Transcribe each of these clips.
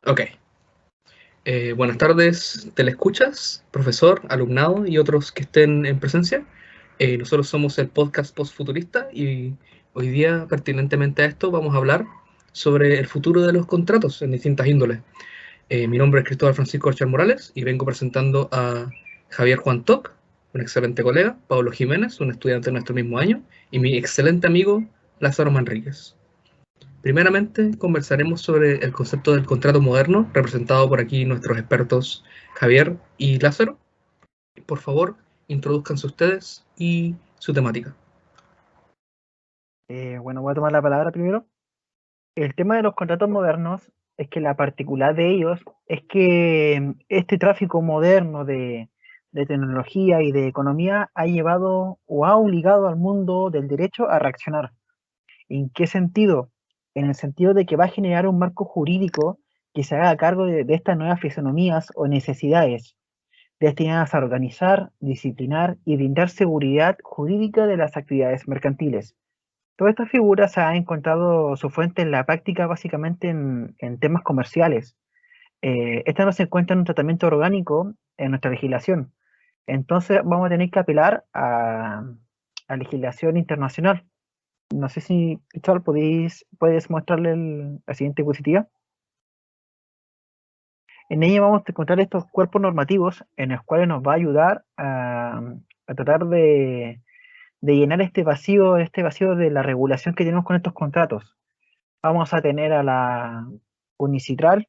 Ok. Buenas tardes, telescuchas, profesor, alumnado y otros que estén en presencia. Nosotros somos el podcast Postfuturista y hoy día, pertinentemente a esto, vamos a hablar sobre el futuro de los contratos en distintas índoles. Mi nombre es Cristóbal Francisco Orchard Morales y vengo presentando a Javier Juan Toc, un excelente colega, Pablo Jiménez, un estudiante de nuestro mismo año, y mi excelente amigo Lázaro Manríquez. Primeramente, conversaremos sobre el concepto del contrato moderno, representado por aquí nuestros expertos Javier y Lázaro. Por favor, introduzcanse ustedes y su temática. Bueno, voy a tomar la palabra primero. El tema de los contratos modernos es que la particular de ellos es que este tráfico moderno de tecnología y de economía ha llevado o ha obligado al mundo del derecho a reaccionar. ¿En qué sentido? En el sentido de que va a generar un marco jurídico que se haga cargo de estas nuevas fisonomías o necesidades destinadas a organizar, disciplinar y brindar seguridad jurídica de las actividades mercantiles. Todas estas figuras han encontrado su fuente en la práctica básicamente en temas comerciales. Esta no se encuentra en un tratamiento orgánico en nuestra legislación. Entonces vamos a tener que apelar a legislación internacional. No sé si, Cristóbal, puedes mostrarle la siguiente diapositiva. En ella vamos a encontrar estos cuerpos normativos en los cuales nos va a ayudar a tratar de llenar este vacío de la regulación que tenemos con estos contratos. Vamos a tener a la Unicitral,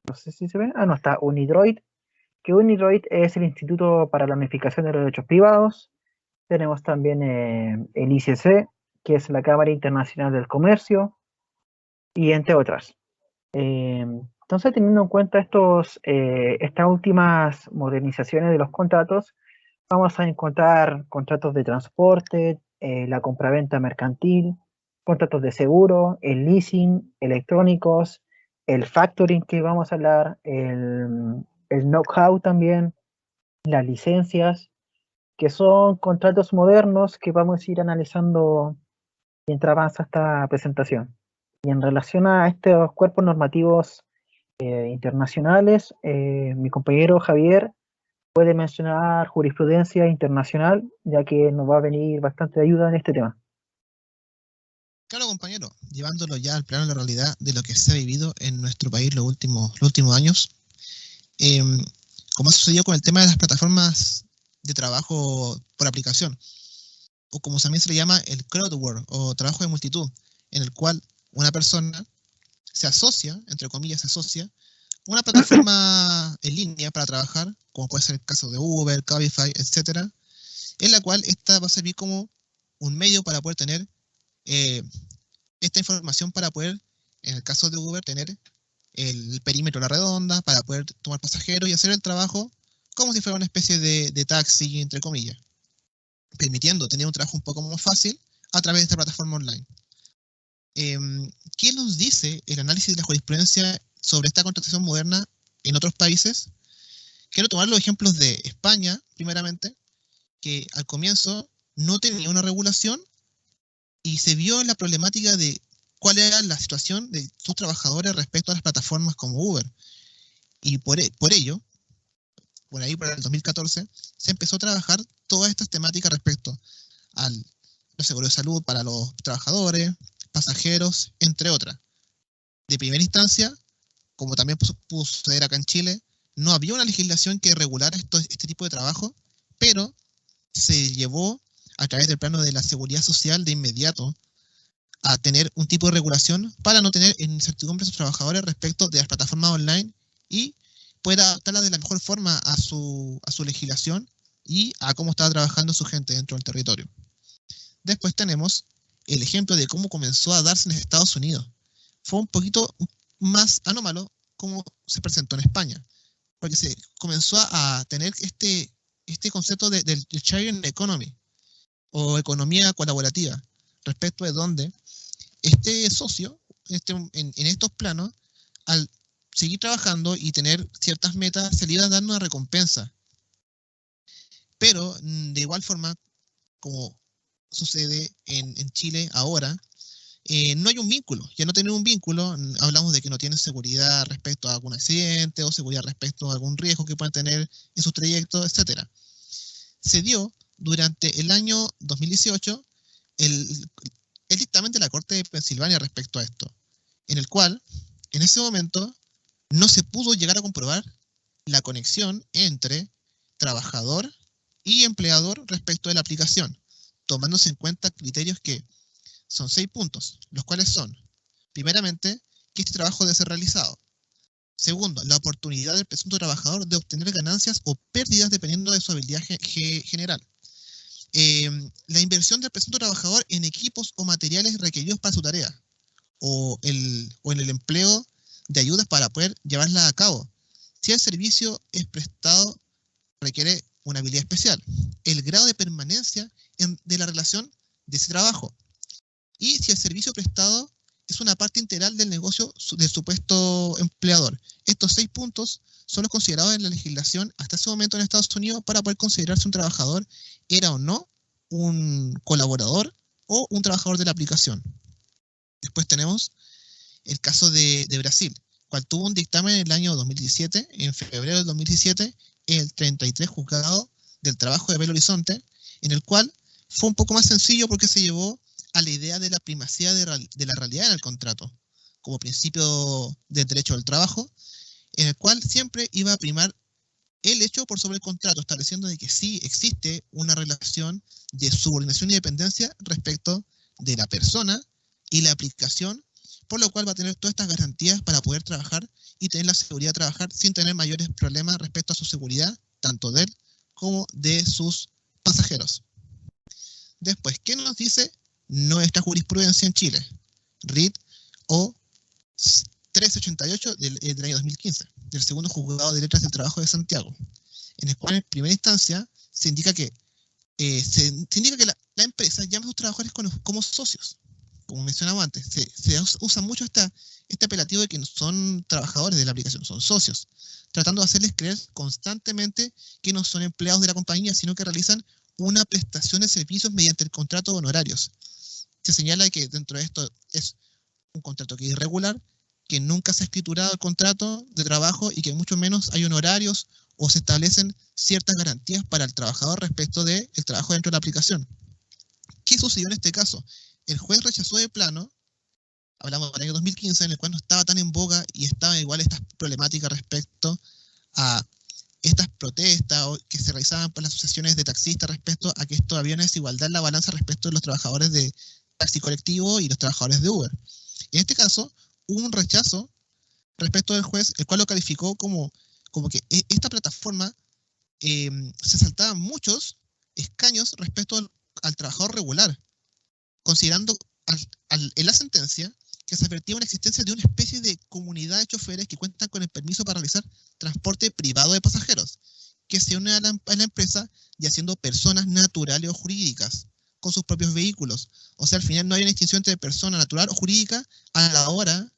no sé si se ve, no está Unidroid, que Unidroid es el Instituto para la Unificación de los Derechos Privados. Tenemos también el ICC, que es la Cámara Internacional del Comercio, y entre otras. Entonces, teniendo en cuenta estas últimas modernizaciones de los contratos, vamos a encontrar contratos de transporte, la compraventa mercantil, contratos de seguro, el leasing, electrónicos, el factoring que vamos a hablar, el know-how también, las licencias, que son contratos modernos que vamos a ir analizando mientras avanza esta presentación. Y en relación a estos cuerpos normativos internacionales, mi compañero Javier puede mencionar jurisprudencia internacional, ya que nos va a venir bastante ayuda en este tema. Claro, compañero, llevándolo ya al plano de la realidad de lo que se ha vivido en nuestro país los últimos años, como ha sucedido con el tema de las plataformas de trabajo por aplicación, o como también se le llama el crowdwork o trabajo de multitud, en el cual una persona se asocia, entre comillas, a una plataforma en línea para trabajar, como puede ser el caso de Uber, Cabify, etcétera, en la cual esta va a servir como un medio para poder tener esta información para poder, en el caso de Uber, tener el perímetro de la redonda, para poder tomar pasajeros y hacer el trabajo como si fuera una especie de taxi, entre comillas, permitiendo tener un trabajo un poco más fácil a través de esta plataforma online. ¿Qué nos dice el análisis de la jurisprudencia sobre esta contratación moderna en otros países? Quiero tomar los ejemplos de España, primeramente, que al comienzo no tenía una regulación y se vio en la problemática de cuál era la situación de sus trabajadores respecto a las plataformas como Uber. Y por ello, por ahí, por el 2014, se empezó a trabajar todas estas temáticas respecto a los seguros de salud para los trabajadores, pasajeros, entre otras. De primera instancia, como también pudo suceder acá en Chile, no había una legislación que regulara este tipo de trabajo, pero se llevó a través del plano de la seguridad social de inmediato a tener un tipo de regulación para no tener incertidumbre a sus trabajadores respecto de las plataformas online y poder adaptarlas de la mejor forma a su legislación y a cómo estaba trabajando su gente dentro del territorio. Después tenemos el ejemplo de cómo comenzó a darse en Estados Unidos. Fue un poquito más anómalo como se presentó en España, porque se comenzó a tener este concepto del sharing economy o economía colaborativa, respecto de donde este socio en estos planos, al seguir trabajando y tener ciertas metas, se le iba dando una recompensa. Pero de igual forma, como sucede en Chile ahora, no hay un vínculo. Ya no tener un vínculo, hablamos de que no tienen seguridad respecto a algún accidente o seguridad respecto a algún riesgo que puedan tener en sus trayectos, etc. Se dio durante el año 2018 el dictamen de la Corte de Pensilvania respecto a esto, en el cual, en ese momento, no se pudo llegar a comprobar la conexión entre trabajador y empleador respecto de la aplicación, tomándose en cuenta criterios que son 6 puntos, los cuales son, primeramente, que este trabajo debe ser realizado. Segundo, la oportunidad del presunto trabajador de obtener ganancias o pérdidas dependiendo de su habilidad general. La inversión del presunto trabajador en equipos o materiales requeridos para su tarea, o en el empleo de ayudas para poder llevarla a cabo. Si el servicio es prestado, requiere una habilidad especial. El grado de permanencia de la relación de ese trabajo. Y si el servicio prestado es una parte integral del negocio del supuesto empleador. Estos 6 puntos son los considerados en la legislación hasta ese momento en Estados Unidos para poder considerarse un trabajador era o no un colaborador o un trabajador de la aplicación. Después tenemos el caso de Brasil, cual tuvo un dictamen en el año 2017, en febrero del 2017, en el 33 Juzgado del Trabajo de Belo Horizonte, en el cual fue un poco más sencillo porque se llevó a la idea de la primacía de la realidad en el contrato, como principio del derecho al trabajo, en el cual siempre iba a primar el hecho por sobre el contrato, estableciendo de que sí existe una relación de subordinación y dependencia respecto de la persona y la aplicación, por lo cual va a tener todas estas garantías para poder trabajar y tener la seguridad de trabajar sin tener mayores problemas respecto a su seguridad, tanto de él como de sus pasajeros. Después, ¿qué nos dice nuestra jurisprudencia en Chile? RIT o 1388 del año 2015, del segundo juzgado de letras del trabajo de Santiago, en el cual en primera instancia se indica que la empresa llama a sus trabajadores como socios. Como mencionaba antes, se usa mucho este apelativo de que no son trabajadores de la aplicación, son socios, tratando de hacerles creer constantemente que no son empleados de la compañía, sino que realizan una prestación de servicios mediante el contrato de honorarios. Se señala que dentro de esto es un contrato que es irregular, que nunca se ha escriturado el contrato de trabajo y que mucho menos hay honorarios o se establecen ciertas garantías para el trabajador respecto del trabajo dentro de la aplicación. ¿Qué sucedió en este caso? El juez rechazó de plano, hablamos del año 2015, en el cual no estaba tan en boga y estaba igual estas problemáticas respecto a estas protestas que se realizaban por las asociaciones de taxistas respecto a que esto había una desigualdad en la balanza respecto de los trabajadores de taxi colectivo y los trabajadores de Uber. En este caso, hubo un rechazo respecto del juez, el cual lo calificó como que esta plataforma se saltaba muchos escaños respecto al trabajador regular, considerando en la sentencia que se advertía una existencia de una especie de comunidad de choferes que cuentan con el permiso para realizar transporte privado de pasajeros, que se unen a la empresa ya siendo personas naturales o jurídicas, con sus propios vehículos. O sea, al final no hay una distinción entre persona natural o jurídica a la hora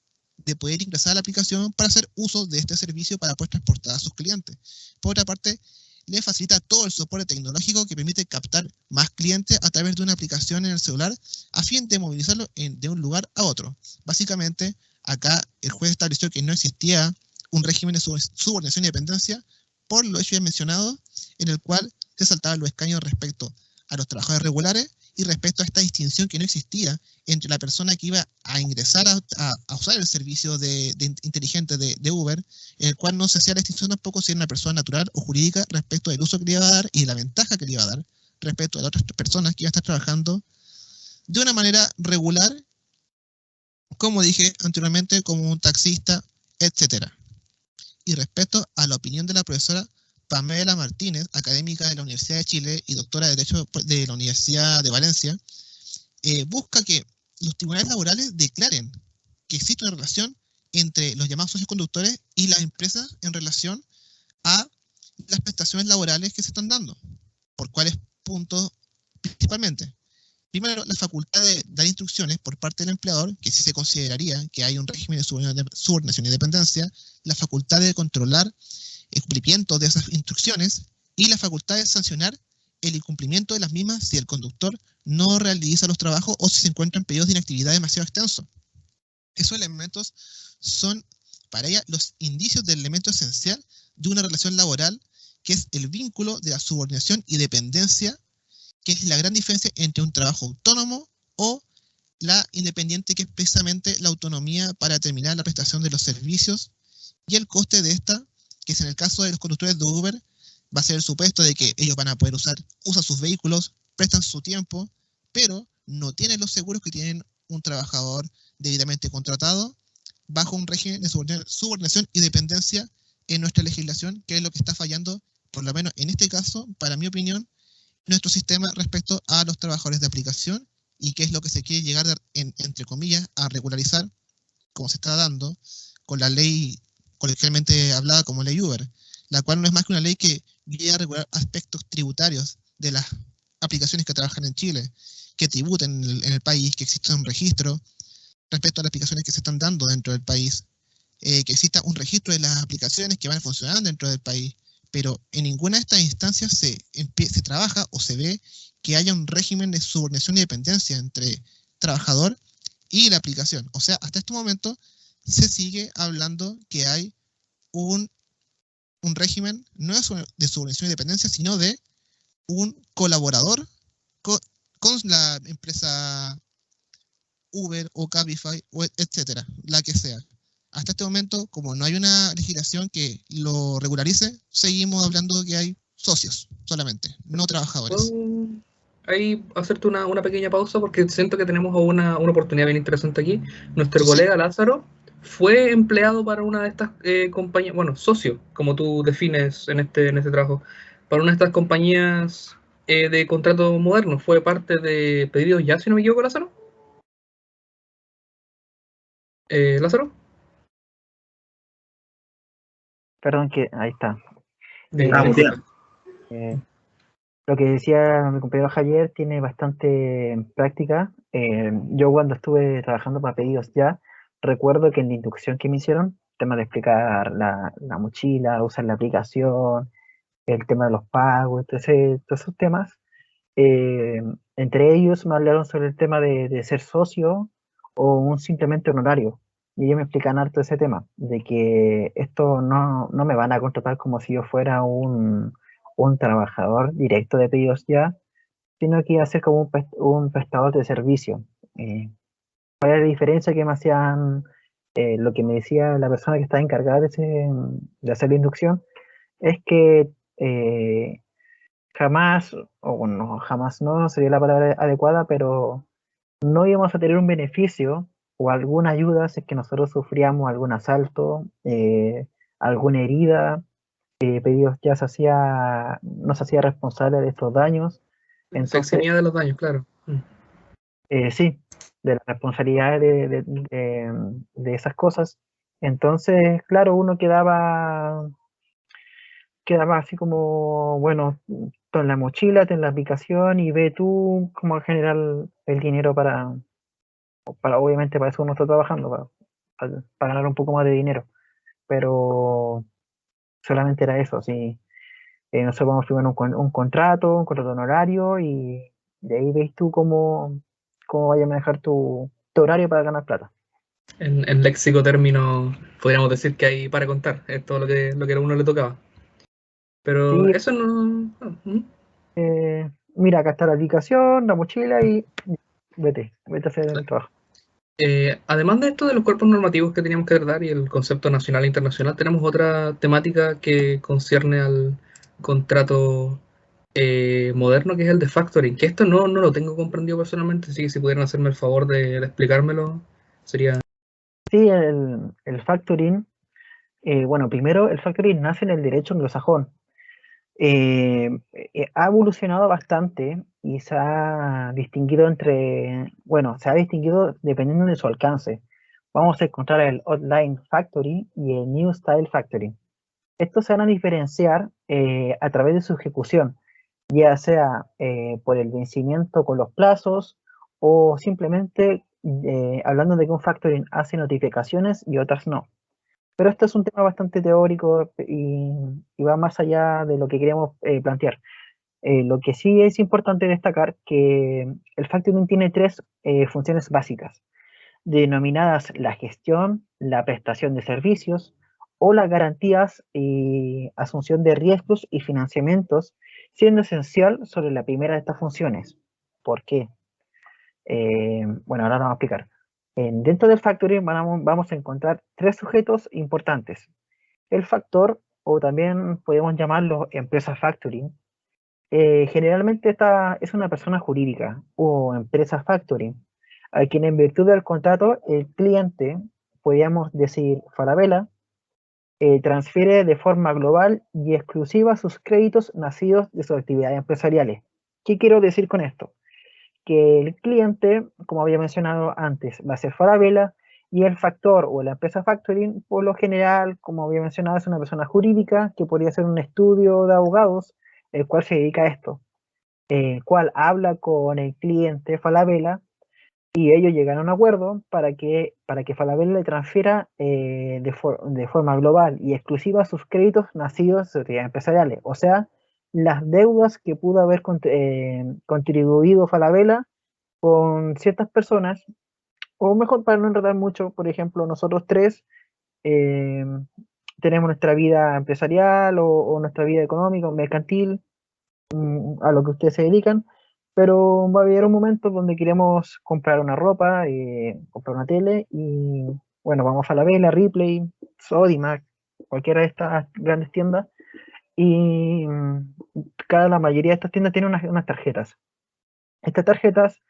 de poder ingresar a la aplicación para hacer uso de este servicio para poder transportar a sus clientes. Por otra parte, le facilita todo el soporte tecnológico que permite captar más clientes a través de una aplicación en el celular a fin de movilizarlo de un lugar a otro. Básicamente, acá el juez estableció que no existía un régimen de subordinación y dependencia por lo hecho ya mencionado, en el cual se saltaban los escaños respecto a los trabajadores regulares y respecto a esta distinción que no existía entre la persona que iba a ingresar a usar el servicio inteligente de Uber, en el cual no se hacía la distinción tampoco si era una persona natural o jurídica respecto del uso que le iba a dar y la ventaja que le iba a dar respecto a las otras personas que iban a estar trabajando de una manera regular, como dije anteriormente, como un taxista, etc. Y respecto a la opinión de la profesora Pamela Martínez, académica de la Universidad de Chile y doctora de Derecho de la Universidad de Valencia, busca que los tribunales laborales declaren que existe una relación entre los llamados socios conductores y las empresas en relación a las prestaciones laborales que se están dando. ¿Por cuáles puntos principalmente? Primero, la facultad de dar instrucciones por parte del empleador, que sí se consideraría que hay un régimen de subordinación y dependencia, la facultad de controlar el cumplimiento de esas instrucciones y la facultad de sancionar el incumplimiento de las mismas si el conductor no realiza los trabajos o si se encuentran periodos de inactividad demasiado extensos. Esos elementos son para ella los indicios del elemento esencial de una relación laboral, que es el vínculo de la subordinación y dependencia, que es la gran diferencia entre un trabajo autónomo o la independiente, que es precisamente la autonomía para determinar la prestación de los servicios y el coste de esta, que es en el caso de los conductores de Uber, va a ser el supuesto de que ellos van a poder usan sus vehículos, prestan su tiempo, pero no tienen los seguros que tienen un trabajador debidamente contratado bajo un régimen de subordinación y dependencia en nuestra legislación, que es lo que está fallando, por lo menos en este caso, para mi opinión, nuestro sistema respecto a los trabajadores de aplicación, y que es lo que se quiere llegar, entre comillas, a regularizar, como se está dando, con la ley coloquialmente hablada como ley Uber, la cual no es más que una ley que viene a regular aspectos tributarios de las aplicaciones que trabajan en Chile, que tributen en el país, que exista un registro respecto a las aplicaciones que se están dando dentro del país, que exista un registro de las aplicaciones que van a funcionar dentro del país, pero en ninguna de estas instancias se trabaja o se ve que haya un régimen de subordinación y dependencia entre trabajador y la aplicación. O sea, hasta este momento se sigue hablando que hay un régimen no de subordinación y dependencia, sino de un colaborador con la empresa Uber o Cabify, o etcétera, la que sea. Hasta este momento, como no hay una legislación que lo regularice, seguimos hablando que hay socios solamente, no trabajadores. ¿Puedo ahí hacerte una pequeña pausa? Porque siento que tenemos una oportunidad bien interesante aquí. Nuestro Sí, colega Lázaro fue empleado para una de estas compañías, bueno, socio, como tú defines en este trabajo, para una de estas compañías de contrato moderno. Fue parte de Pedidos Ya, si no me equivoco, Lázaro. Lázaro. Perdón, que ahí está. Disculpa. Lo que decía mi compañero Javier tiene bastante práctica. Yo cuando estuve trabajando para Pedidos Ya, recuerdo que en la inducción que me hicieron, el tema de explicar la mochila, usar la aplicación, el tema de los pagos, todos esos temas, eh, entre ellos me hablaron sobre el tema de ser socio o un simplemente honorario. Y ellos me explican harto ese tema, de que esto no me van a contratar como si yo fuera un trabajador directo de Pedidos Ya, sino que iba a ser como un prestador de servicio. ¿Cuál es la diferencia que me hacían, lo que me decía la persona que estaba encargada de hacer la inducción? Es que jamás, o bueno, jamás no sería la palabra adecuada, pero no íbamos a tener un beneficio o alguna ayuda si es que nosotros sufríamos algún asalto, alguna herida. Pedidos Ya nos hacía responsable de estos daños. Se Entonces, eximía de los daños, claro. sí, de la responsabilidad de esas cosas. Entonces, claro, uno quedaba así como, bueno, ten la mochila, ten la aplicación y ve tú cómo generar el dinero obviamente para eso uno está trabajando, para ganar un poco más de dinero. Pero solamente era eso, sí. Nosotros vamos a firmar un contrato honorario, y de ahí ves tú cómo vaya a manejar tu horario para ganar plata. En léxico término, podríamos decir que hay para contar, es todo lo que a uno le tocaba. Pero Sí, eso no. mira, acá está la aplicación, la mochila y vete a hacer el trabajo. Además de esto de los cuerpos normativos que teníamos que tratar y el concepto nacional e internacional, tenemos otra temática que concierne al contrato moderno, que es el de factoring, que esto no lo tengo comprendido personalmente, así que si pudieran hacerme el favor de explicármelo, sería. Sí, el factoring, bueno, primero el factoring nace en el derecho anglosajón. Ha evolucionado bastante y se ha distinguido dependiendo de su alcance. Vamos a encontrar el Online Factory y el New Style Factory. Estos se van a diferenciar a través de su ejecución, ya sea por el vencimiento con los plazos o simplemente hablando de que un factoring hace notificaciones y otras no. Pero esto es un tema bastante teórico y va más allá de lo que queríamos plantear. Lo que sí es importante destacar que el factoring tiene tres funciones básicas, denominadas la gestión, la prestación de servicios o las garantías y asunción de riesgos y financiamientos, siendo esencial sobre la primera de estas funciones. ¿Por qué? Bueno, ahora vamos a explicar. Dentro del factoring vamos a encontrar tres sujetos importantes. El factor, o también podemos llamarlo empresa factoring, generalmente esta es una persona jurídica o empresa factoring, a quien en virtud del contrato el cliente, podríamos decir Falabella, transfiere de forma global y exclusiva sus créditos nacidos de sus actividades empresariales. ¿Qué quiero decir con esto? Que el cliente, como había mencionado antes, va a ser Falabella, y el factor o la empresa factoring, por lo general, como había mencionado, es una persona jurídica que podría ser un estudio de abogados, el cual se dedica a esto, el cual habla con el cliente Falabella y ellos llegan a un acuerdo para que Falabella le transfiera de forma global y exclusiva sus créditos nacidos de actividades empresariales, o sea, las deudas que pudo haber contribuido Falabella con ciertas personas, o mejor para no enredar mucho, por ejemplo, nosotros tres eh, tenemos nuestra vida empresarial o nuestra vida económica, mercantil, a lo que ustedes se dedican, pero va a haber un momento donde queremos comprar una ropa, comprar una tele, y bueno, vamos a la Vela, Ripley, Sodimac, cualquiera de estas grandes tiendas, y la mayoría de estas tiendas tienen unas tarjetas. Estas tarjetas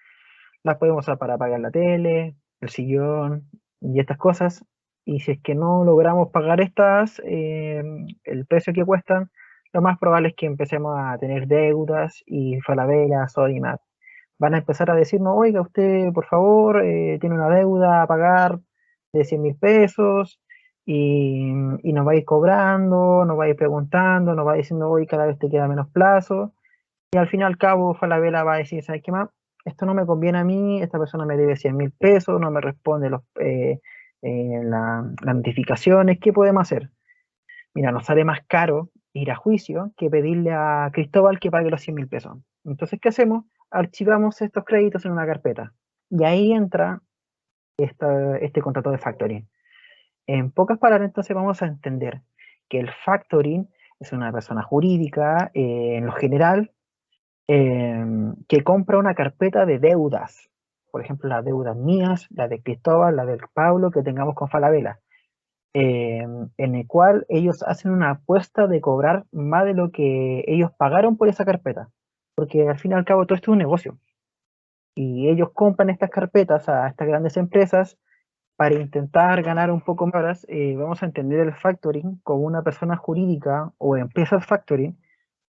las podemos usar para pagar la tele, el sillón y estas cosas. Y si es que no logramos pagar estas, el precio que cuestan, lo más probable es que empecemos a tener deudas y Falabella, Sodimac van a empezar a decirnos, oiga, usted por favor tiene una deuda a pagar de 100.000 pesos, y nos va a ir cobrando, nos va a ir preguntando, nos va diciendo, hoy cada vez te queda menos plazo. Y al fin y al cabo, Falabella va a decir, ¿sabes qué más? Esto no me conviene a mí, esta persona me debe 100.000 pesos, no me responde las notificaciones, ¿qué podemos hacer? Mira, nos sale más caro ir a juicio que pedirle a Cristóbal que pague los 100.000 pesos. Entonces, ¿qué hacemos? Archivamos estos créditos en una carpeta. Y ahí entra este contrato de factoring. En pocas palabras, entonces vamos a entender que el factoring es una persona jurídica, en lo general, que compra una carpeta de deudas, por ejemplo, las deudas mías, la de Cristóbal, la de Pablo, que tengamos con Falabella, en el cual ellos hacen una apuesta de cobrar más de lo que ellos pagaron por esa carpeta, porque al fin y al cabo todo esto es un negocio, y ellos compran estas carpetas a estas grandes empresas para intentar ganar un poco más. Vamos a entender el factoring como una persona jurídica o empresas factoring,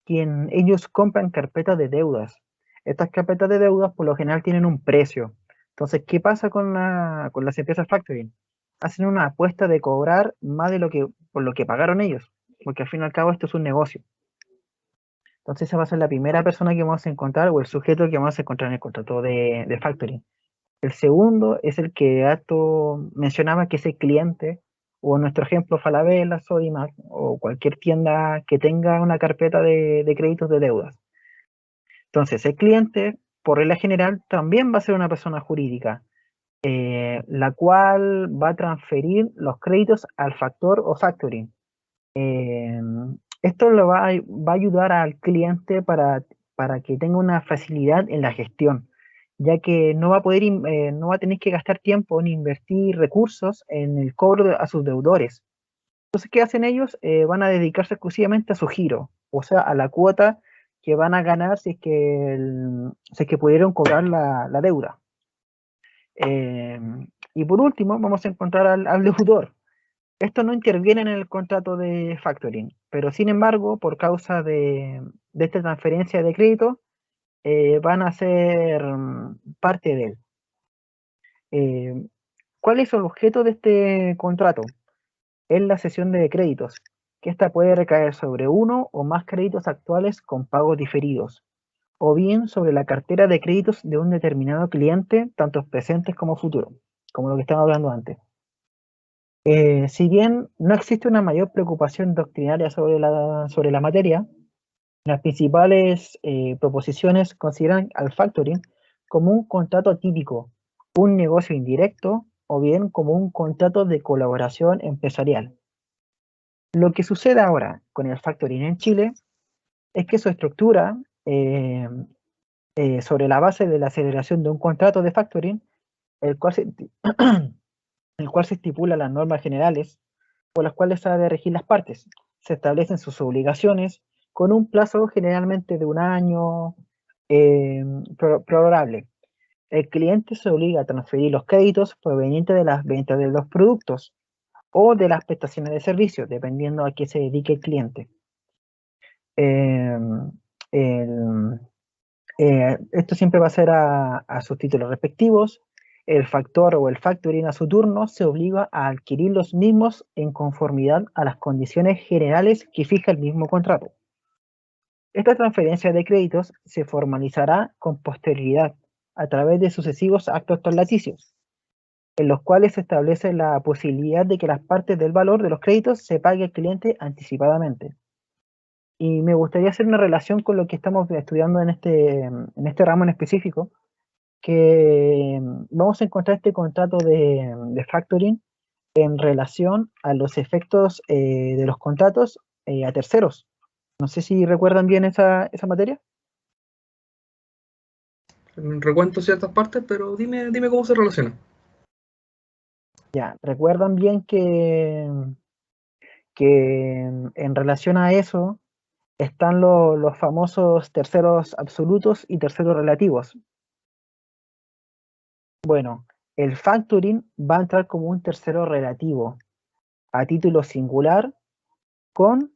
quien ellos compran carpetas de deudas. Estas carpetas de deudas por lo general tienen un precio. Entonces, ¿qué pasa con las empresas factoring? Hacen una apuesta de cobrar más de por lo que pagaron ellos, porque al fin y al cabo esto es un negocio. Entonces esa va a ser la primera persona que vamos a encontrar, o el sujeto que vamos a encontrar en el contrato de factoring. El segundo es el que Ato mencionaba, que es el cliente, o nuestro ejemplo Falabella, Sodimac, o cualquier tienda que tenga una carpeta de créditos de deudas. Entonces, el cliente, por regla general, también va a ser una persona jurídica, la cual va a transferir los créditos al factor o factoring. Esto va a ayudar al cliente para que tenga una facilidad en la gestión, ya que no va a tener que gastar tiempo ni invertir recursos en el cobro a sus deudores. Entonces, ¿qué hacen ellos? Van a dedicarse exclusivamente a su giro, o sea, a la cuota que van a ganar si es que pudieron cobrar la deuda. Y por último, vamos a encontrar al deudor. Esto no interviene en el contrato de factoring, pero sin embargo, por causa de esta transferencia de crédito, van a ser parte de él. ¿Cuál es el objeto de este contrato? Es la cesión de créditos, que esta puede recaer sobre uno o más créditos actuales con pagos diferidos, o bien sobre la cartera de créditos de un determinado cliente, tanto presentes como futuros, como lo que estaba hablando antes. Si bien no existe una mayor preocupación doctrinaria sobre la materia, Las principales proposiciones consideran al factoring como un contrato típico, un negocio indirecto o bien como un contrato de colaboración empresarial. Lo que sucede ahora con el factoring en Chile es que su estructura, sobre la base de la celebración de un contrato de factoring, el cual se estipula las normas generales por las cuales se ha de regir las partes. Se establecen sus obligaciones con un plazo generalmente de un año prorrogable. El cliente se obliga a transferir los créditos provenientes de las ventas de los productos o de las prestaciones de servicios, dependiendo a qué se dedique el cliente. Esto siempre va a ser a sus títulos respectivos. El factor o el factoring a su turno se obliga a adquirir los mismos en conformidad a las condiciones generales que fija el mismo contrato. Esta transferencia de créditos se formalizará con posterioridad a través de sucesivos actos traslaticios, en los cuales se establece la posibilidad de que las partes del valor de los créditos se pague al cliente anticipadamente. Y me gustaría hacer una relación con lo que estamos estudiando en este ramo en específico, que vamos a encontrar este contrato de factoring en relación a los efectos de los contratos a terceros. No sé si recuerdan bien esa materia. Recuento ciertas partes, pero dime cómo se relaciona. Ya, recuerdan bien que en relación a eso están los famosos terceros absolutos y terceros relativos. Bueno, el factoring va a entrar como un tercero relativo a título singular ¿por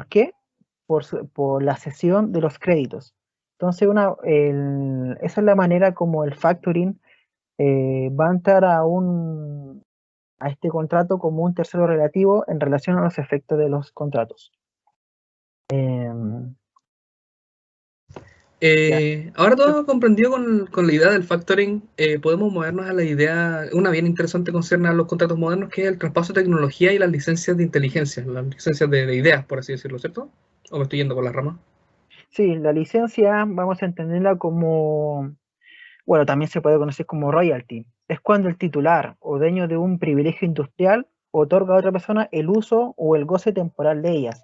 qué? Por la cesión de los créditos. Entonces, esa es la manera como el factoring va a entrar a este contrato como un tercero relativo en relación a los efectos de los contratos. Ahora todo comprendido con la idea del factoring, podemos movernos a la idea, una bien interesante concierne a los contratos modernos, que es el traspaso de tecnología y las licencias de inteligencia, las licencias de ideas, por así decirlo, ¿cierto? ¿O me estoy yendo por las ramas? Sí, la licencia vamos a entenderla como, bueno, también se puede conocer como royalty. Es cuando el titular o dueño de un privilegio industrial otorga a otra persona el uso o el goce temporal de ellas,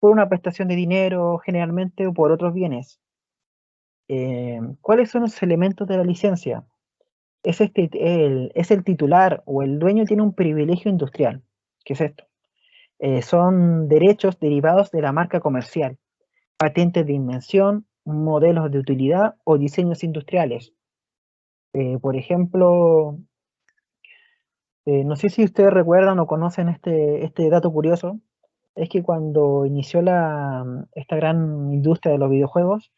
por una prestación de dinero generalmente o por otros bienes. ¿Cuáles son los elementos de la licencia? Es el titular o el dueño tiene un privilegio industrial. ¿Qué es esto? Son derechos derivados de la marca comercial, patentes de invención, modelos de utilidad o diseños industriales. Por ejemplo, no sé si ustedes recuerdan o conocen este dato curioso, es que cuando inició esta gran industria de los videojuegos,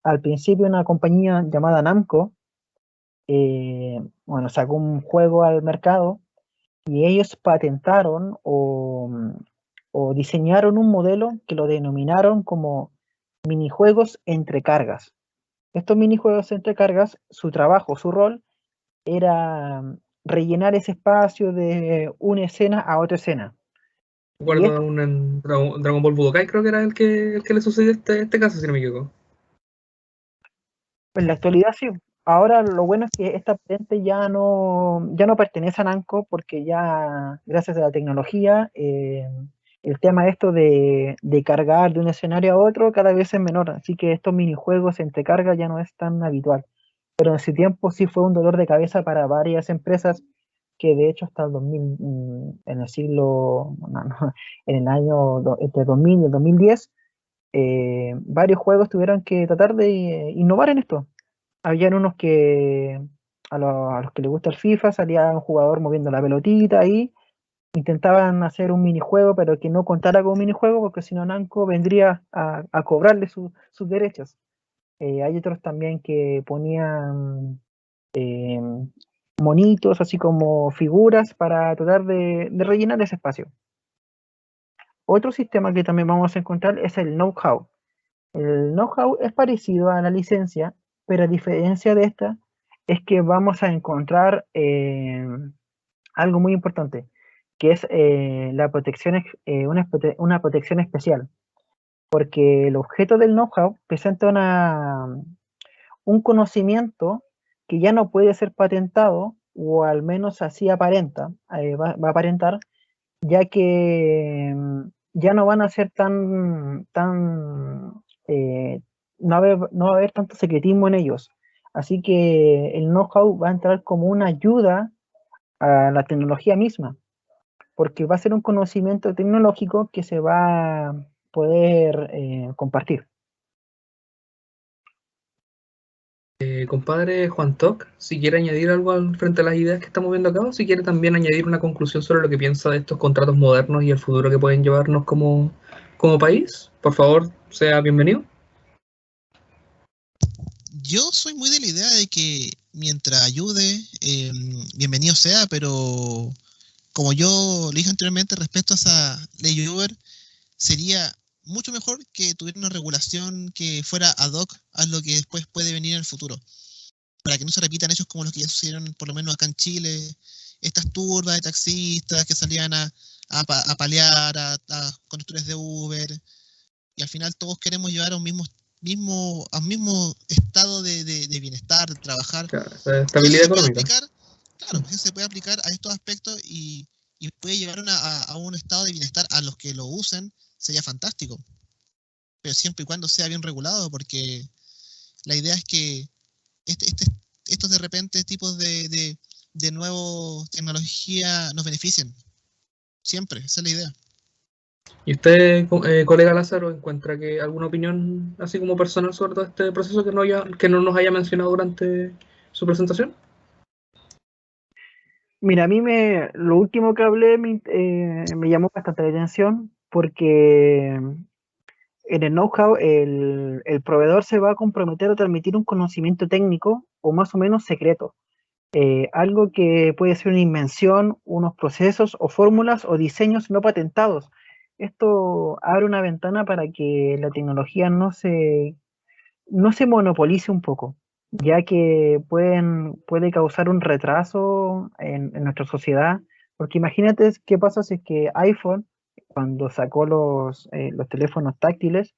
al principio una compañía llamada Namco, sacó un juego al mercado y ellos patentaron o diseñaron un modelo que lo denominaron como minijuegos entre cargas. Estos minijuegos entre cargas, su trabajo, su rol, era rellenar ese espacio de una escena a otra escena. Recuerdo a un Dragon Ball Budokai, creo que era el que le sucedió este caso, si no me equivoco. En la actualidad sí. Ahora lo bueno es que esta patente ya no pertenece a Namco porque ya gracias a la tecnología el tema esto de cargar de un escenario a otro cada vez es menor, así que estos minijuegos entre cargas ya no es tan habitual. Pero en ese tiempo sí fue un dolor de cabeza para varias empresas que de hecho hasta el 2000, en el siglo, en el año entre 2000 y el 2010, varios juegos tuvieron que tratar de innovar en esto. Habían unos que a los que les gusta el FIFA salía un jugador moviendo la pelotita ahí, intentaban hacer un minijuego pero que no contara como minijuego porque si no Namco vendría a cobrarle sus derechos. Hay otros también que ponían monitos, así como figuras para tratar de rellenar ese espacio. Otro sistema que también vamos a encontrar es el know-how. El know-how es parecido a la licencia, pero a diferencia de esta, es que vamos a encontrar algo muy importante, que es una protección especial. porque el objeto del know-how presenta un conocimiento que ya no puede ser patentado, o al menos así aparenta, va a aparentar, ya que ya no van a ser no va a haber tanto secretismo en ellos. Así que el know-how va a entrar como una ayuda a la tecnología misma, porque va a ser un conocimiento tecnológico que se va a poder compartir. Compadre Juan Toc, si quiere añadir algo frente a las ideas que estamos viendo acá, o si quiere también añadir una conclusión sobre lo que piensa de estos contratos modernos y el futuro que pueden llevarnos como país, por favor, sea bienvenido. Yo soy muy de la idea de que mientras ayude, bienvenido sea, pero como yo le dije anteriormente respecto a esa ley Uber, sería mucho mejor que tuviera una regulación que fuera ad hoc a lo que después puede venir en el futuro, para que no se repitan hechos como los que ya sucedieron por lo menos acá en Chile, estas turbas de taxistas que salían a palear a conductores de Uber, y al final todos queremos llevar a un mismo estado de bienestar, de trabajar. Claro, estabilidad económica. Claro, eso se puede aplicar a estos aspectos y puede llevar a un estado de bienestar a los que lo usen, sería fantástico. Pero siempre y cuando sea bien regulado, porque la idea es que estos de repente tipos de nuevas tecnología nos beneficien. Siempre, esa es la idea. ¿Y usted, colega Lázaro, encuentra que alguna opinión así como personal sobre todo este proceso que no nos haya mencionado durante su presentación? Mira, a mí lo último que hablé me llamó bastante la atención, porque en el know-how el proveedor se va a comprometer a transmitir un conocimiento técnico o más o menos secreto. Algo que puede ser una invención, unos procesos o fórmulas o diseños no patentados. Esto abre una ventana para que la tecnología no se monopolice un poco, ya que puede causar un retraso en nuestra sociedad, porque imagínate qué pasa si es que iPhone, cuando sacó los teléfonos táctiles,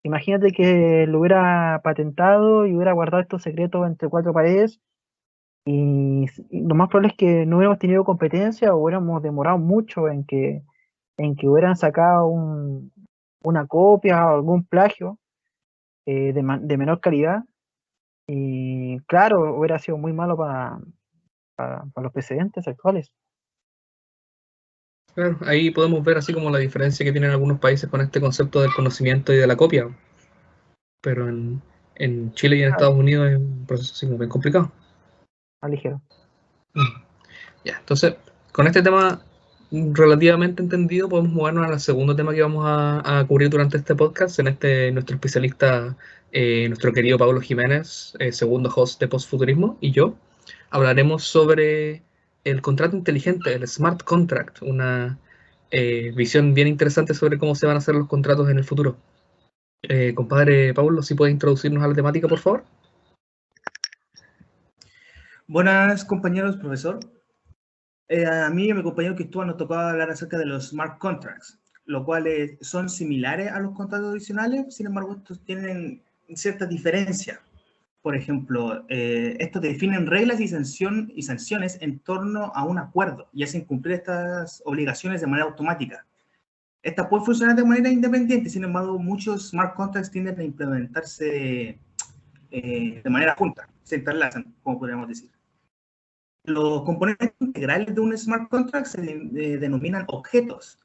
imagínate que lo hubiera patentado y hubiera guardado estos secretos entre cuatro paredes, y lo más probable es que no hubiéramos tenido competencia o hubiéramos demorado mucho en que hubieran sacado una copia o algún plagio de menor calidad. Y claro, hubiera sido muy malo para los precedentes actuales. Claro, ahí podemos ver así como la diferencia que tienen algunos países con este concepto del conocimiento y de la copia. Pero en Chile y en Estados Unidos es un proceso así como bien complicado. Más ligero. Ya, entonces, con este tema relativamente entendido, podemos movernos al segundo tema que vamos a cubrir durante este podcast. Nuestro especialista, nuestro querido Pablo Jiménez, segundo host de Postfuturismo, y yo, hablaremos sobre el contrato inteligente, el smart contract, una visión bien interesante sobre cómo se van a hacer los contratos en el futuro. Compadre Pablo, si puede introducirnos a la temática, por favor. Buenas, compañeros, profesor. A mí y a mi compañero Cristóbal nos tocó hablar acerca de los smart contracts, los cuales son similares a los contratos tradicionales, sin embargo, estos tienen ciertas diferencias. Por ejemplo, estos definen reglas y sanciones en torno a un acuerdo y hacen cumplir estas obligaciones de manera automática. Esta puede funcionar de manera independiente, sin embargo, muchos smart contracts tienden a implementarse de manera junta, se interlazan, como podríamos decir. Los componentes integrales de un smart contract se denominan objetos.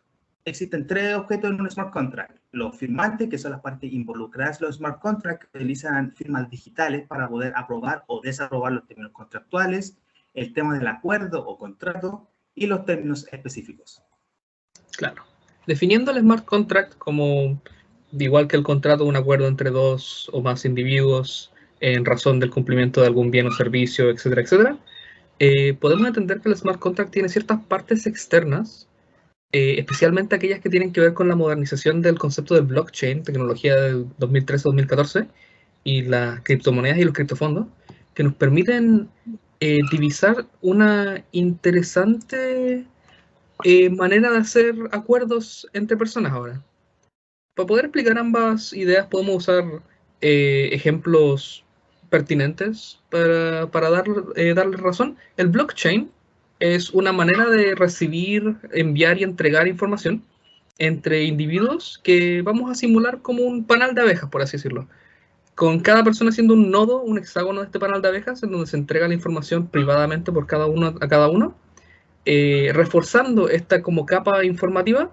Existen tres objetos en un smart contract. Los firmantes, que son las partes involucradas en los smart contracts, que utilizan firmas digitales para poder aprobar o desaprobar los términos contractuales, el tema del acuerdo o contrato y los términos específicos. Claro. Definiendo el smart contract como, igual que el contrato, un acuerdo entre dos o más individuos en razón del cumplimiento de algún bien o servicio, etcétera, etcétera, podemos entender que el smart contract tiene ciertas partes externas, especialmente aquellas que tienen que ver con la modernización del concepto del blockchain, tecnología del 2013-2014, y las criptomonedas y los criptofondos, que nos permiten divisar una interesante manera de hacer acuerdos entre personas ahora. para poder explicar ambas ideas podemos usar ejemplos pertinentes para darle razón. El blockchain es una manera de recibir, enviar y entregar información entre individuos que vamos a simular como un panal de abejas, por así decirlo. Con cada persona siendo un nodo, un hexágono de este panal de abejas, en donde se entrega la información privadamente por cada uno a cada uno, reforzando esta como capa informativa,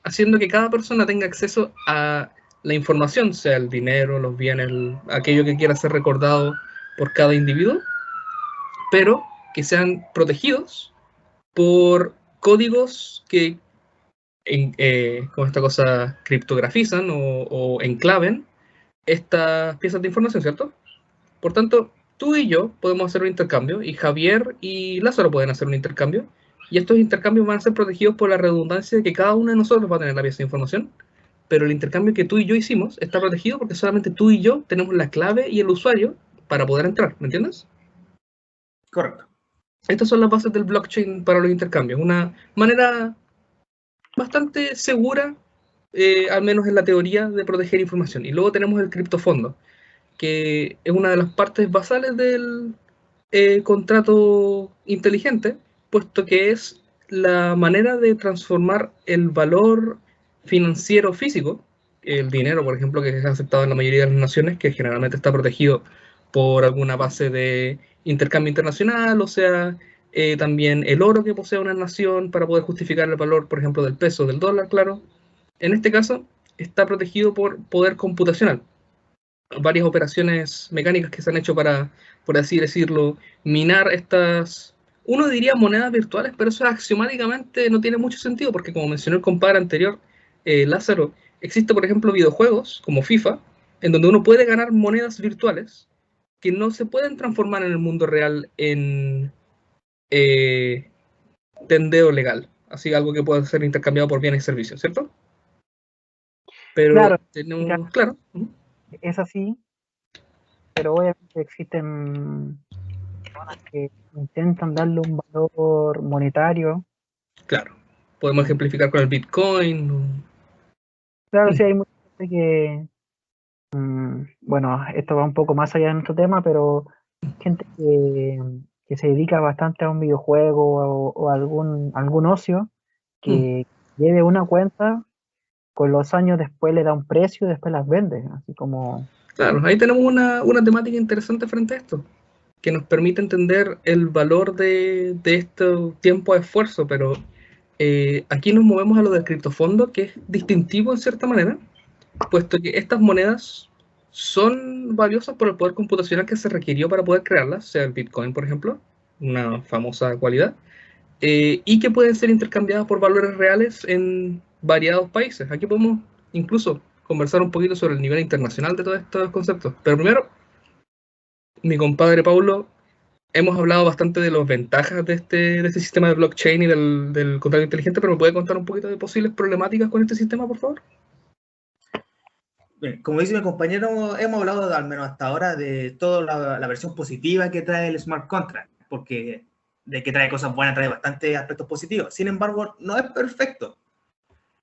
haciendo que cada persona tenga acceso a la información, sea el dinero, los bienes, aquello que quiera ser recordado por cada individuo, pero que sean protegidos por códigos que con esta cosa criptografizan o enclaven estas piezas de información, ¿cierto? Por tanto, tú y yo podemos hacer un intercambio, y Javier y Lázaro pueden hacer un intercambio, y estos intercambios van a ser protegidos por la redundancia de que cada uno de nosotros va a tener la pieza de información, pero el intercambio que tú y yo hicimos está protegido porque solamente tú y yo tenemos la clave y el usuario para poder entrar, ¿me entiendes? Correcto. Estas son las bases del blockchain para los intercambios, una manera bastante segura, al menos en la teoría, de proteger información. Y luego tenemos el criptofondo, que es una de las partes basales del contrato inteligente, puesto que es la manera de transformar el valor financiero físico, el dinero, por ejemplo, que es aceptado en la mayoría de las naciones, que generalmente está protegido por alguna base de intercambio internacional, o sea, también el oro que posee una nación para poder justificar el valor, por ejemplo, del peso, del dólar, claro. En este caso, está protegido por poder computacional. Varias operaciones mecánicas que se han hecho para, por así decirlo, minar estas, uno diría monedas virtuales, pero eso axiomáticamente no tiene mucho sentido, porque como mencionó el compadre anterior, Lázaro, existe, por ejemplo, videojuegos como FIFA, en donde uno puede ganar monedas virtuales que no se pueden transformar en el mundo real en tendeo legal, así algo que puede ser intercambiado por bienes y servicios, ¿cierto? Pero Claro, tenemos, claro. es así, pero obviamente existen personas que intentan darle un valor monetario. Claro, podemos ejemplificar con el Bitcoin. Claro, sí, hay mucha gente que, bueno, esto va un poco más allá de nuestro tema, pero gente que se dedica bastante a un videojuego o algún ocio, que lleve una cuenta, con los años después le da un precio y después las vende, así como... Claro, ahí tenemos una temática interesante frente a esto, que nos permite entender el valor de este tiempo de esfuerzo, pero aquí nos movemos a lo del criptofondo, que es distintivo en cierta manera, puesto que estas monedas son valiosas por el poder computacional que se requirió para poder crearlas, sea el Bitcoin, por ejemplo, una famosa cualidad, y que pueden ser intercambiadas por valores reales en variados países. Aquí podemos incluso conversar un poquito sobre el nivel internacional de todos estos conceptos. Pero primero, mi compadre Paulo, hemos hablado bastante de las ventajas de este sistema de blockchain y del contrato inteligente, pero ¿me puede contar un poquito de posibles problemáticas con este sistema, por favor? Bien, como dice mi compañero, hemos hablado al menos hasta ahora de toda la versión positiva que trae el smart contract, porque de que trae cosas buenas, trae bastantes aspectos positivos. Sin embargo, no es perfecto.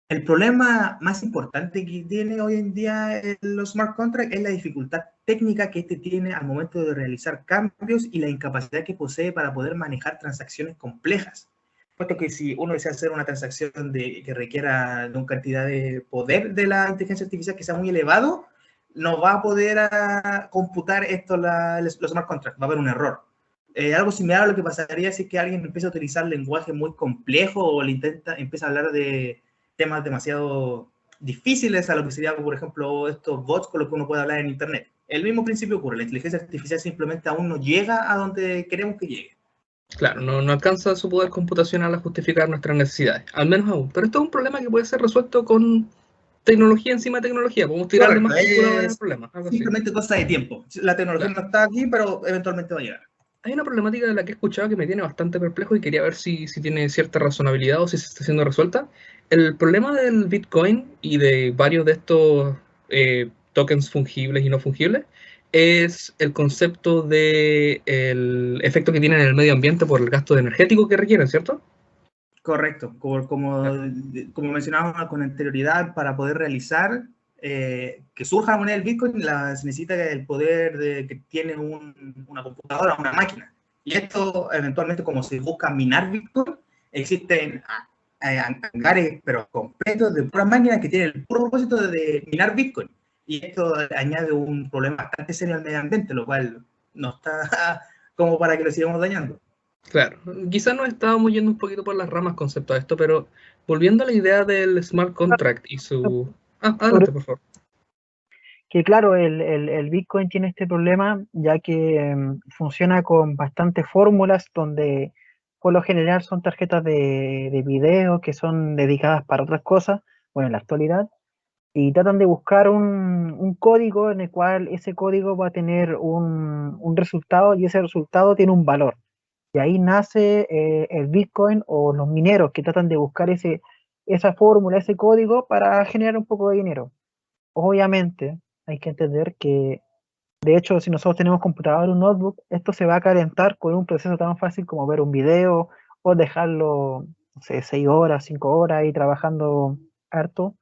El problema más importante que tiene hoy en día los smart contracts es la dificultad técnica que este tiene al momento de realizar cambios y la incapacidad que posee para poder manejar transacciones complejas. Puesto que si uno desea hacer una transacción que requiera de una cantidad de poder de la inteligencia artificial que sea muy elevado, no va a poder computar esto los smart contracts, va a haber un error. Algo similar a lo que pasaría si es que alguien empieza a utilizar lenguaje muy complejo o empieza a hablar de temas demasiado difíciles a lo que sería, por ejemplo, estos bots con los que uno puede hablar en Internet. El mismo principio ocurre, la inteligencia artificial simplemente aún no llega a donde queremos que llegue. Claro, no alcanza su poder computacional a justificar nuestras necesidades, al menos aún. Pero esto es un problema que puede ser resuelto con tecnología encima de tecnología. Podemos tirarle más cultura al problema. Simplemente cosa de tiempo. La tecnología no está aquí, pero eventualmente va a llegar. Hay una problemática de la que he escuchado que me tiene bastante perplejo y quería ver si tiene cierta razonabilidad o si se está siendo resuelta. El problema del Bitcoin y de varios de estos tokens fungibles y no fungibles es el concepto del efecto que tienen en el medio ambiente por el gasto energético que requieren, ¿cierto? Correcto. Como mencionábamos con anterioridad, para poder realizar que surja la moneda del Bitcoin, se necesita el poder que tiene una computadora, una máquina. Y esto, eventualmente, como se busca minar Bitcoin, existen hangares, pero completos, de puras máquinas que tienen el puro propósito de minar Bitcoin. Y esto añade un problema bastante serio al medio ambiente, lo cual no está como para que lo sigamos dañando. Claro, quizás nos estábamos yendo un poquito por las ramas concepto a esto, pero volviendo a la idea del smart contract y su... adelante, por favor. Que claro, el Bitcoin tiene este problema, ya que funciona con bastantes fórmulas donde por lo general son tarjetas de video que son dedicadas para otras cosas, bueno, en la actualidad, y tratan de buscar un código en el cual ese código va a tener un resultado y ese resultado tiene un valor. Y ahí nace el Bitcoin o los mineros que tratan de buscar esa fórmula, ese código para generar un poco de dinero. Obviamente hay que entender que, de hecho, si nosotros tenemos computador o un notebook, esto se va a calentar con un proceso tan fácil como ver un video o dejarlo, no sé, 6 horas, 5 horas ahí trabajando harto.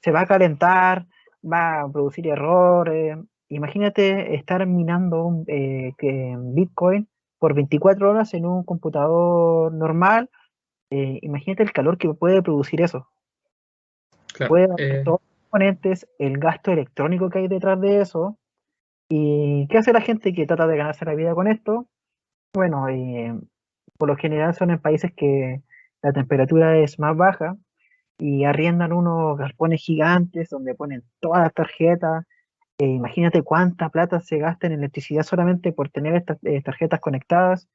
Se va a calentar, va a producir errores. Imagínate estar minando Bitcoin por 24 horas en un computador normal. Imagínate el calor que puede producir eso. Claro, Puede haber todos los componentes, el gasto electrónico que hay detrás de eso. ¿Y qué hace la gente que trata de ganarse la vida con esto? Bueno, por lo general son en países que la temperatura es más baja y arriendan unos galpones gigantes donde ponen todas las tarjetas. Imagínate cuánta plata se gasta en electricidad solamente por tener estas tarjetas conectadas.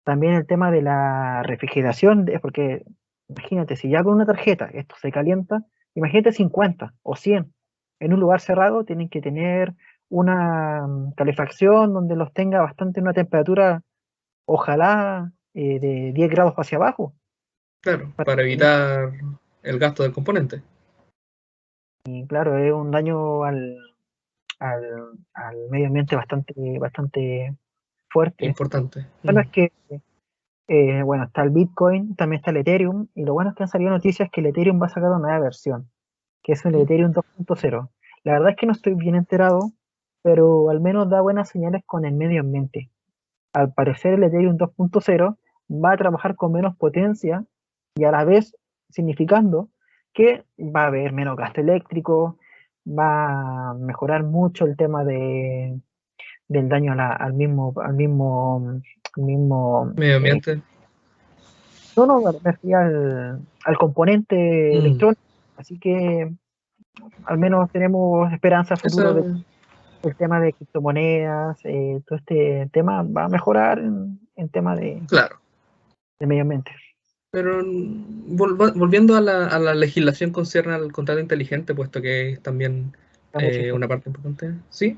También el tema de la refrigeración, porque imagínate, si ya con una tarjeta esto se calienta, imagínate 50 o 100 en un lugar cerrado, tienen que tener una calefacción donde los tenga bastante en una temperatura, ojalá de 10 grados hacia abajo. claro, para evitar el gasto del componente. Y claro, es un daño al medio ambiente bastante fuerte. Importante. Bueno, es que bueno, está el Bitcoin, también está el Ethereum, y lo bueno es que han salido noticias que el Ethereum va a sacar una nueva versión, que es el Ethereum 2.0. La verdad es que no estoy bien enterado, pero al menos da buenas señales con el medio ambiente. Al parecer el Ethereum 2.0 va a trabajar con menos potencia y a la vez significando que va a haber menos gasto eléctrico, va a mejorar mucho el tema del daño al mismo Medio ambiente. no, me refería al componente electrónico, así que al menos tenemos esperanza futuro de que el tema de criptomonedas, todo este tema va a mejorar en tema Claro. de medio ambiente. Pero volviendo a la legislación concierne al contrato inteligente, puesto que es también una parte importante, ¿sí?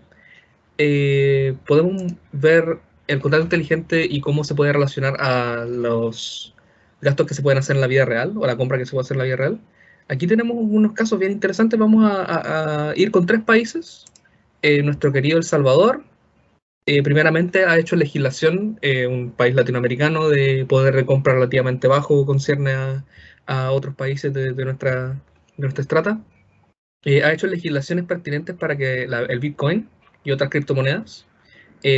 Podemos ver el contrato inteligente y cómo se puede relacionar a los gastos que se pueden hacer en la vida real o la compra que se puede hacer en la vida real. Aquí tenemos unos casos bien interesantes. Vamos a ir con 3 países. Nuestro querido El Salvador, primeramente ha hecho legislación, un país latinoamericano de poder de compra relativamente bajo, concierne a otros países de nuestra estrata. Ha hecho legislaciones pertinentes para que el Bitcoin y otras criptomonedas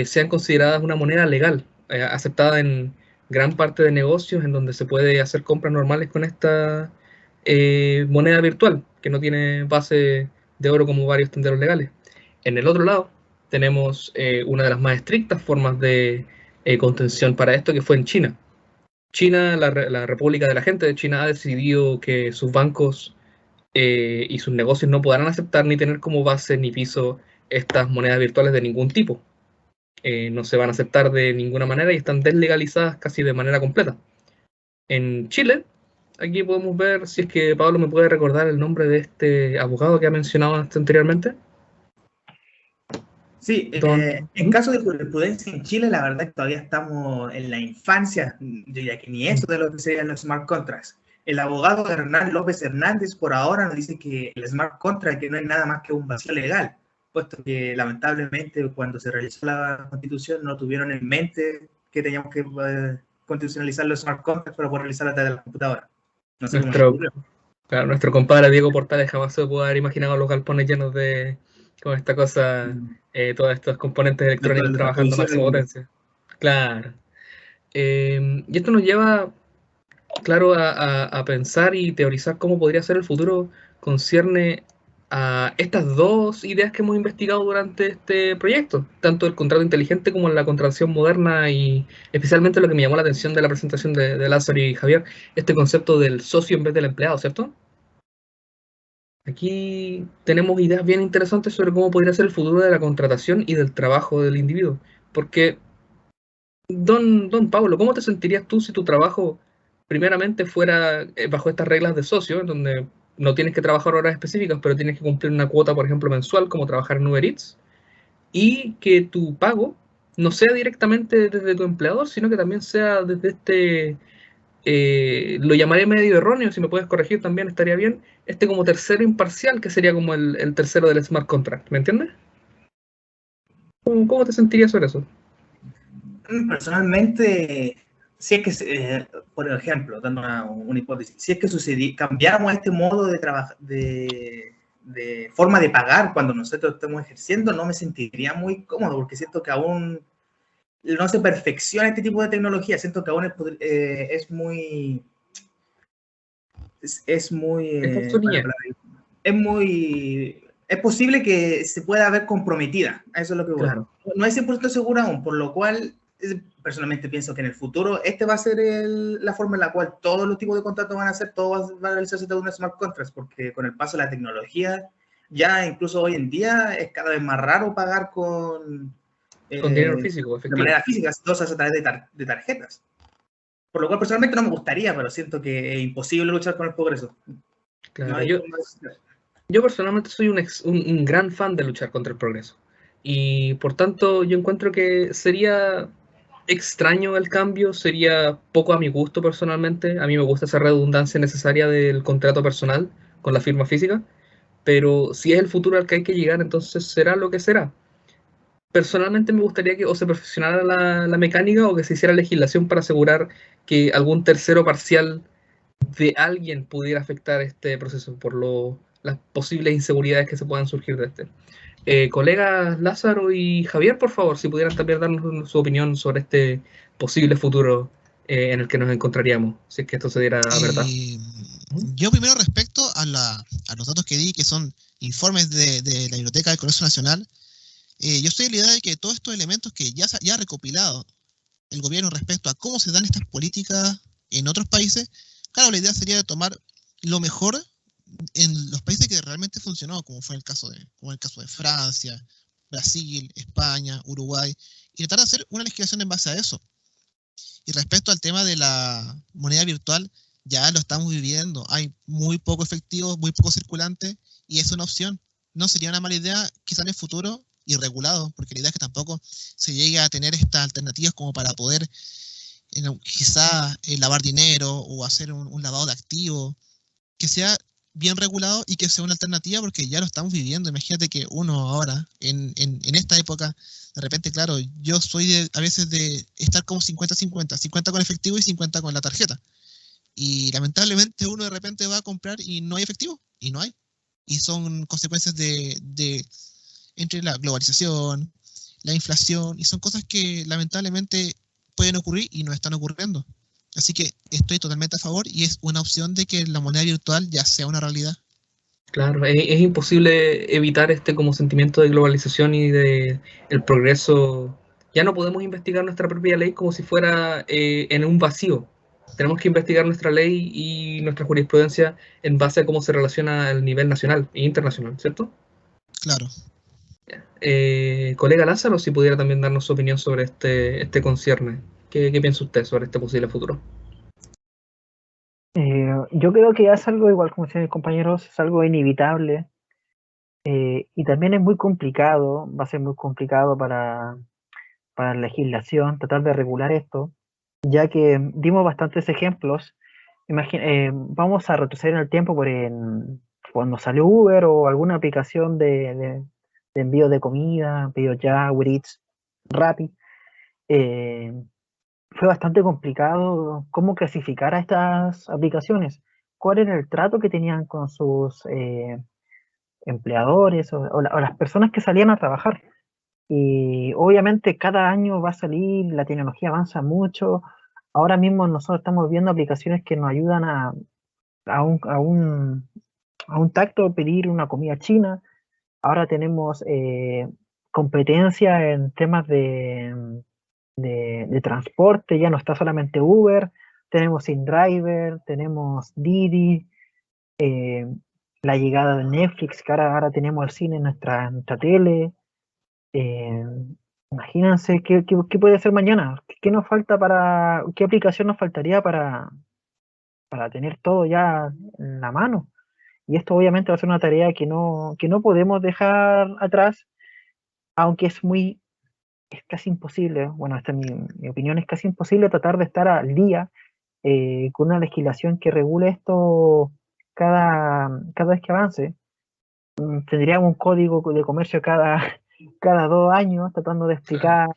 sean consideradas una moneda legal, aceptada en gran parte de negocios en donde se puede hacer compras normales con esta moneda virtual, que no tiene base de oro como varios tenderos legales. En el otro lado, tenemos una de las más estrictas formas de contención para esto, que fue en China. China, la República de la Gente de China, ha decidido que sus bancos y sus negocios no podrán aceptar ni tener como base ni piso estas monedas virtuales de ningún tipo. No se van a aceptar de ninguna manera y están deslegalizadas casi de manera completa. En Chile, aquí podemos ver, si es que Pablo me puede recordar el nombre de este abogado que ha mencionado anteriormente. Sí, en caso de jurisprudencia en Chile, la verdad es que todavía estamos en la infancia, yo diría que ni eso de lo que serían los smart contracts. El abogado Hernán López Hernández por ahora nos dice que el smart contract que no es nada más que un vacío legal, puesto que lamentablemente cuando se realizó la Constitución no tuvieron en mente que teníamos que constitucionalizar los smart contracts para poder realizarlo a través de la computadora. No sé cómo se ocurrió. Claro, nuestro compadre Diego Portales jamás se pudo haber imaginado los galpones llenos de, con esta cosa, todos estos componentes electrónicos Las trabajando a máxima producciones. potencia. Claro. Y esto nos lleva, claro, a pensar y teorizar cómo podría ser el futuro concierne a estas dos ideas que hemos investigado durante este proyecto, tanto el contrato inteligente como la contratación moderna y especialmente lo que me llamó la atención de la presentación de Lázaro y Javier, este concepto del socio en vez del empleado, ¿cierto? Aquí tenemos ideas bien interesantes sobre cómo podría ser el futuro de la contratación y del trabajo del individuo, porque don Pablo, ¿cómo te sentirías tú si tu trabajo primeramente fuera bajo estas reglas de socio, en donde no tienes que trabajar horas específicas, pero tienes que cumplir una cuota, por ejemplo, mensual, como trabajar en Uber Eats, y que tu pago no sea directamente desde tu empleador, sino que también sea desde lo llamaré medio erróneo, si me puedes corregir también estaría bien, como tercero imparcial, que sería como el tercero del smart contract, ¿me entiendes? ¿Cómo te sentirías sobre eso? Personalmente, si es que, por ejemplo, dando una hipótesis, si es que cambiáramos este modo de trabajo, de forma de pagar cuando nosotros estamos ejerciendo, no me sentiría muy cómodo porque siento que aún no se perfecciona este tipo de tecnología, siento que aún es muy, es muy, Esta es tu niñez. es posible que se pueda ver comprometida, a eso es lo que voy. Claro. No es 100% seguro aún, por lo cual personalmente pienso que en el futuro va a ser la forma en la cual todos los tipos de contratos van a ser, todo va a realizarse de una smart contracts, porque con el paso de la tecnología, ya incluso hoy en día es cada vez más raro pagar con Dinero físico, de efectivo. manera física, cosas a través de tarjetas. Por lo cual personalmente no me gustaría, pero siento que es imposible luchar con el progreso. Claro, No hay yo personalmente soy un gran fan de luchar contra el progreso. Y por tanto, yo encuentro que sería extraño el cambio, sería poco a mi gusto personalmente. A mí me gusta esa redundancia necesaria del contrato personal con la firma física, pero si es el futuro al que hay que llegar, entonces será lo que será. Personalmente me gustaría que o se perfeccionara la mecánica o que se hiciera legislación para asegurar que algún tercero parcial de alguien pudiera afectar este proceso por las posibles inseguridades que se puedan surgir de este. Colegas Lázaro y Javier, por favor, si pudieran también darnos su opinión sobre este posible futuro en el que nos encontraríamos, si es que esto se diera verdad. Yo primero respecto a los datos que di, que son informes de la Biblioteca del Colegio Nacional, yo estoy en la idea de que todos estos elementos que ya ha recopilado el gobierno respecto a cómo se dan estas políticas en otros países, claro, la idea sería tomar lo mejor en los países que realmente funcionó, como fue el caso de Francia, Brasil, España, Uruguay, y tratar de hacer una legislación en base a eso. Y respecto al tema de la moneda virtual, ya lo estamos viviendo. Hay muy poco efectivo, muy poco circulante, y es una opción. No sería una mala idea, quizá en el futuro, y regulado, porque la idea es que tampoco se llegue a tener estas alternativas como para poder quizá lavar dinero o hacer un lavado de activos, que sea bien regulado y que sea una alternativa, porque ya lo estamos viviendo. Imagínate que uno ahora, en esta época, de repente, claro, yo soy a veces de estar como 50-50, 50 con efectivo y 50 con la tarjeta. Y lamentablemente uno de repente va a comprar y no hay efectivo, y no hay. Y son consecuencias entre la globalización, la inflación, y son cosas que lamentablemente pueden ocurrir y no están ocurriendo. Así que estoy totalmente a favor y es una opción de que la moneda virtual ya sea una realidad. Claro, es imposible evitar este como sentimiento de globalización y de el progreso. Ya no podemos investigar nuestra propia ley como si fuera en un vacío. Tenemos que investigar nuestra ley y nuestra jurisprudencia en base a cómo se relaciona al nivel nacional e internacional, ¿cierto? Claro. Colega Lázaro, si pudiera también darnos su opinión sobre este concierne. ¿Qué piensa usted sobre este posible futuro? Yo creo que ya es algo igual, como decían mis compañeros, es algo inevitable y también es muy complicado, va a ser muy complicado para la legislación tratar de regular esto, ya que dimos bastantes ejemplos. Vamos a retroceder en el tiempo cuando salió Uber o alguna aplicación de envío de comida, pedido ya, Uber Eats, Rappi. Fue bastante complicado cómo clasificar a estas aplicaciones, cuál era el trato que tenían con sus empleadores o las personas que salían a trabajar. Y obviamente cada año va a salir, la tecnología avanza mucho. Ahora mismo nosotros estamos viendo aplicaciones que nos ayudan a un tacto pedir una comida china. Ahora tenemos competencia en temas de transporte, ya no está solamente Uber, tenemos InDriver, tenemos Didi, la llegada de Netflix, que ahora tenemos el cine en nuestra tele. Imagínense qué puede ser mañana, qué nos falta qué aplicación nos faltaría para tener todo ya en la mano. Y esto obviamente va a ser una tarea que no podemos dejar atrás, aunque es casi imposible, bueno, esta es mi opinión, es casi imposible tratar de estar al día con una legislación que regule esto cada vez que avance. Tendríamos un código de comercio cada 2 años tratando de explicar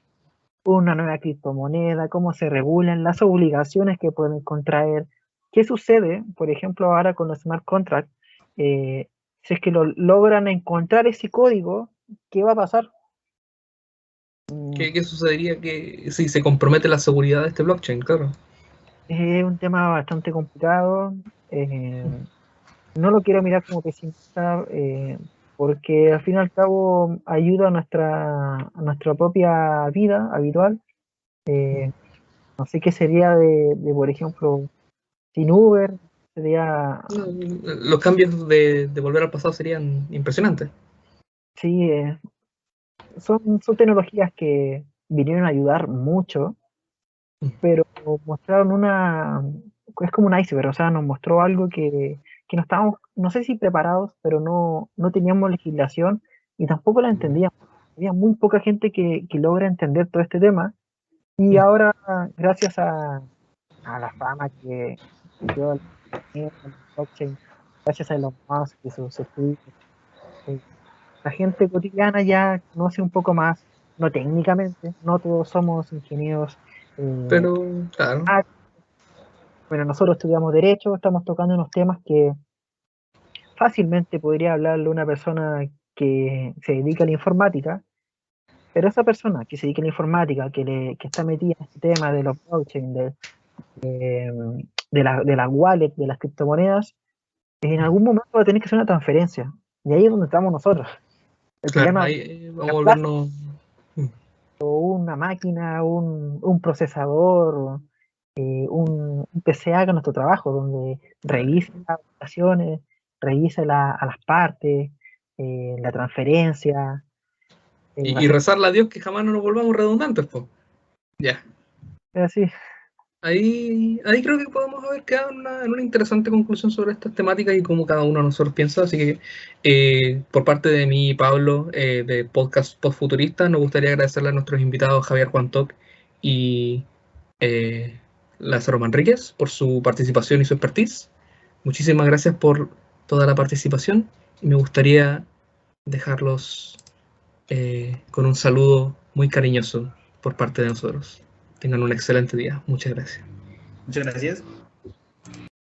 una nueva criptomoneda, cómo se regulan, las obligaciones que pueden contraer. ¿Qué sucede, por ejemplo, ahora con los smart contracts? Si es que logran encontrar ese código, ¿qué va a pasar? ¿Qué sucedería si se compromete la seguridad de este blockchain? Claro. Es un tema bastante complicado. No lo quiero mirar como pesimista, porque al fin y al cabo ayuda a nuestra propia vida habitual. No sé qué sería por ejemplo, sin Uber, sería, Los cambios de volver al pasado serían impresionantes. sí, son tecnologías que vinieron a ayudar mucho, pero mostraron es como un iceberg, o sea, nos mostró algo que no estábamos, no sé si preparados, pero no teníamos legislación y tampoco la entendíamos. Había muy poca gente que logra entender todo este tema, y ahora, gracias a la fama que dio el blockchain, gracias a Elon Musk y sus estudios, la gente cotidiana ya conoce un poco más, no técnicamente, no todos somos ingenieros, Pero, claro. bueno, nosotros estudiamos Derecho, estamos tocando unos temas que fácilmente podría hablarle una persona que se dedica a la informática, pero esa persona que se dedica a la informática, que está metida en este tema de los blockchain, de las wallets, de las criptomonedas, en algún momento va a tener que hacer una transferencia. Y ahí es donde estamos nosotros. El Claro, problema ahí vamos a volvernos. una máquina, un procesador, un PC haga nuestro trabajo, donde revisa las operaciones, revisa a las partes, la transferencia. Y rezarle a Dios que jamás no nos volvamos redundantes, pues. Ya. Así. Ahí creo que podemos haber quedado en una interesante conclusión sobre estas temáticas y cómo cada uno de nosotros piensa. Así que, por parte de mí y Pablo, de Podcast Postfuturista, nos gustaría agradecerle a nuestros invitados Javier Juan Toc y Lázaro Manríquez por su participación y su expertise. Muchísimas gracias por toda la participación y me gustaría dejarlos con un saludo muy cariñoso por parte de nosotros. Tengan un excelente día. Muchas gracias. Muchas gracias.